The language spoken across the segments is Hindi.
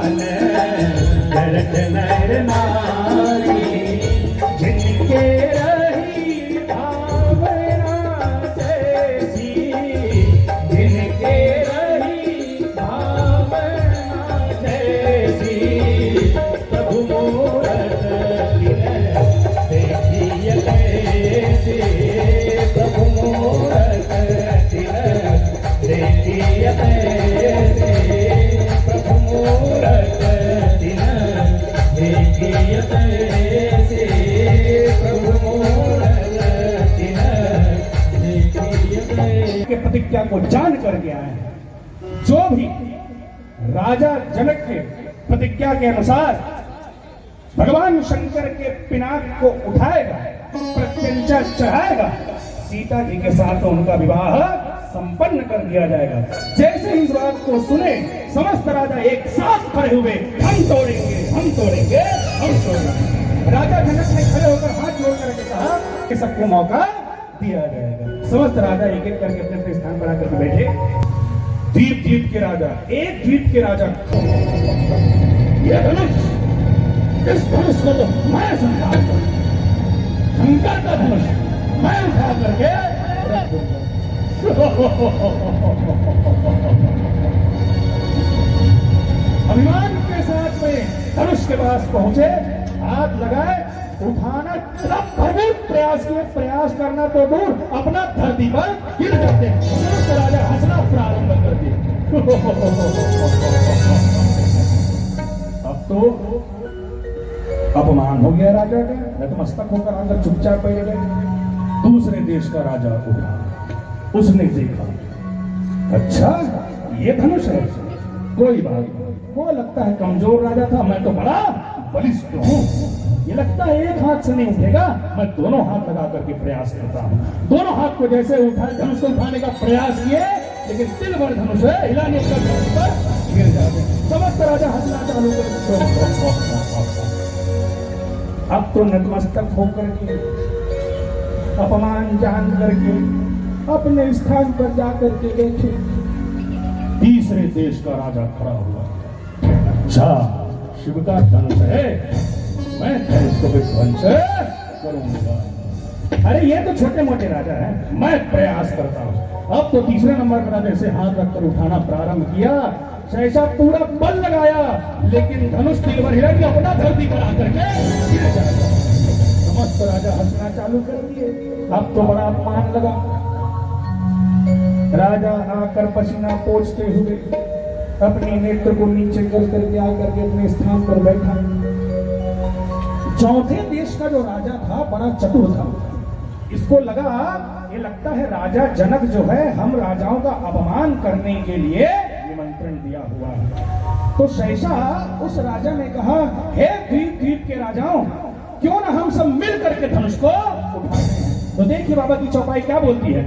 भगवान जरत नर नारी जिनके रही भावना जैसी जिनके रही भावना जैसी प्रभु मूरत देखिए कैसी प्रभु मूरत देखिए कैसी प्रभु मूरत देखिए कैसी प्रभु मूरत देखिए के प्रतिज्ञा को जान कर गया है। जो भी राजा जनक के प्रतिज्ञा के अनुसार भगवान शंकर के पिनाक को उठाएगा, प्रत्यंचा चढ़ाएगा, सीता जी के साथ उनका विवाह संपन्न कर दिया जाएगा। जैसे ही इस बात को सुने समस्त राजा एक साथ खड़े हुए, हम तोड़ेंगे हम तोड़ेंगे हम तोड़ेंगे। राजा जनक ने खड़े होकर हाथ जोड़ करके कहा कि सबको मौका दिया जाएगा। समस्त राजा एक एक करके अपने अपने स्थान पर आकर के बैठे। द्वीप द्वीप के राजा, एक द्वीप के राजा, यह धनुष, इस धनुष को तो मैं संभाल कर, शंकर का धनुष मैं उठा करके रख दूंगा। अभिमान के साथ में धनुष के पास पहुंचे, हाथ लगाए, उठाना भरपूर प्रयास किए। प्रयास करना तो दूर, अपना धरती पर गिर जाते हैं। राजा हंसना प्रारंभ कर दिया। अब तो अपमान हो गया राजा का, नतमस्तक होकर आकर चुपचाप बैठ गए। दूसरे देश का राजा उठा, उसने देखा, अच्छा ये धनुष है, कोई बात नहीं, वो लगता है कमजोर राजा था, मैं तो बड़ा बलिष्ठ हूँ, ये लगता है एक हाथ से नहीं उठेगा, मैं दोनों हाथ लगा करके प्रयास करता हूँ। दोनों हाथ को जैसे उठाए, धनुष को उठाने का प्रयास किए, लेकिन तिल भर धनुष है, हिलाने का धनुष पर गिर जाते। समस्त राजा हंसना चालू कर, अब तो नतमस्तक होकर के, अपमान जान करके अपने स्थान पर जाकर के बैठे। तीसरे देश का राजा खड़ा हुआ, अच्छा शिव का धनुष है, मैं धनुष को विध्वंस करूंगा। अरे ये तो छोटे मोटे राजा हैं, मैं प्रयास करता हूं। अब तो तीसरे नंबर का राजा से हाथ रखकर उठाना प्रारंभ किया, सहसा पूरा बल लगाया, लेकिन धनुष तिल भर हिला कि अपना धरती पर आकर के गिर जाएगा। समस्त राजा हंसना चालू कर दिए। अब तो बड़ा अपमान लगा। राजा आकर पसीना पोंछते हुए अपने नेत्र को नीचे कर करके आकर के अपने स्थान पर बैठा। चौथे देश का जो राजा था बड़ा चतुर था। इसको लगा, ये लगता है राजा जनक जो है हम राजाओं का अपमान करने के लिए निमंत्रण दिया हुआ है। तो सहसा उस राजा ने कहा, हे द्वीप द्वीप के राजाओं, क्यों ना हम सब मिल करके धनुष को उठाते हैं। तो देखिए बाबा की चौपाई क्या बोलती है,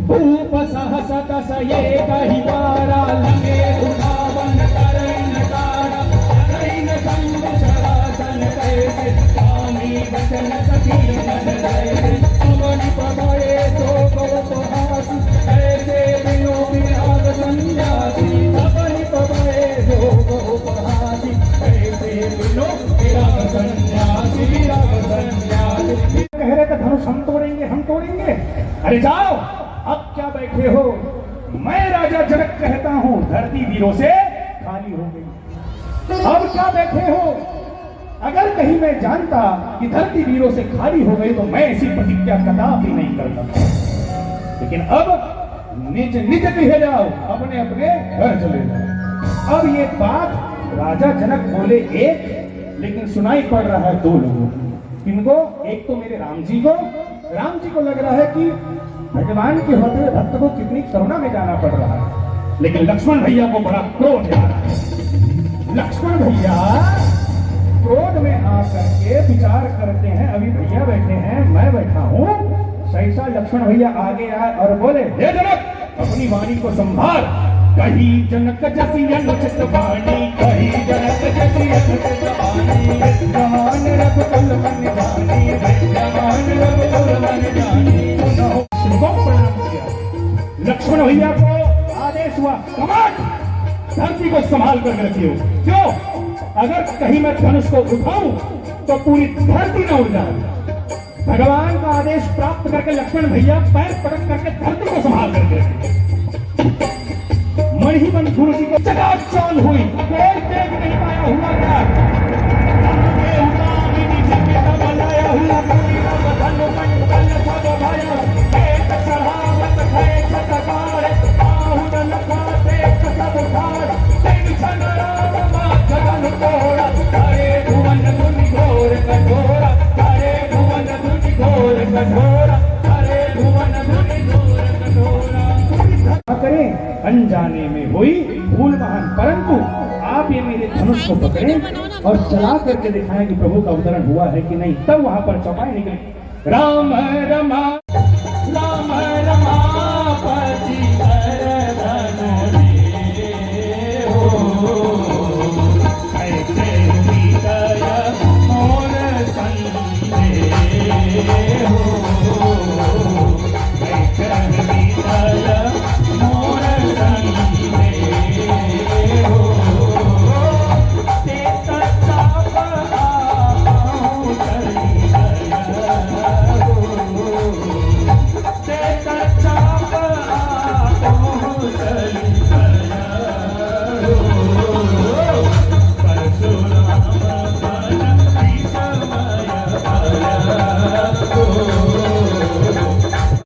भूप सहसत सये कहि पारा लगे उठावन करन तारा करन संग शरासन कैसे स्वामी वचन सखी मन रहे सुमन पवाए तो को हास ऐसे बिनो विराग संन्यासी अपनी पवाए जो को हासी ऐसे बिनो विराग संन्यासी राग संन्यासी। कह रहे थे धनुष हम तोड़ेंगे हम तोड़ेंगे। अरे जाओ, अब क्या बैठे हो, मैं राजा जनक कहता हूं धरती वीरों से खाली हो गई। अब क्या बैठे हो, अगर कहीं मैं जानता कि धरती वीरों से खाली हो गई तो मैं ऐसी प्रतिज्ञा कदापि नहीं करता। लेकिन अब निज निज गृह जाओ, अपने अपने घर चले जाओ। अब ये बात राजा जनक बोले एक, लेकिन सुनाई पड़ रहा है दो लोगों को। किनको? एक तो मेरे राम जी को लग रहा है कि भगवान के होते हुए भक्त को कितनी करुणा में जाना पड़ रहा है, लेकिन लक्ष्मण भैया को बड़ा क्रोध आ रहा है। लक्ष्मण भैया क्रोध में आकर के विचार करते हैं, अभी भैया बैठे हैं मैं बैठा हूं। सहसा लक्ष्मण भैया आगे आए और बोले, हे जनक अपनी वाणी को संभाल। कही जनक जसी अनुचित वाणी, कही जनक जसी अनुचित वाणी, विद्यमान रघुकुल मन जानी, विद्यमान रघुकुल मन जानी। प्रणाम किया। लक्ष्मण भैया को आदेश हुआ, कमांड धरती को संभाल कर रखियो। क्यों? अगर कहीं मैं धनुष को उठाऊं तो पूरी धरती न उड़ जाए। भगवान का आदेश प्राप्त करके लक्ष्मण भैया पैर पटक करके धरती को संभाल करके मणिमन गुरु जी को चकाचौंध हुई, कोई देख नहीं पाया हुआ क्या। करें अनजाने में हुई भूल महान, परंतु आप ये मेरे धनुष को पकड़ें और चला करके दिखाएं कि प्रभु का अवतरण हुआ है कि नहीं। तब वहां पर चौपाई निकली, राम रमा।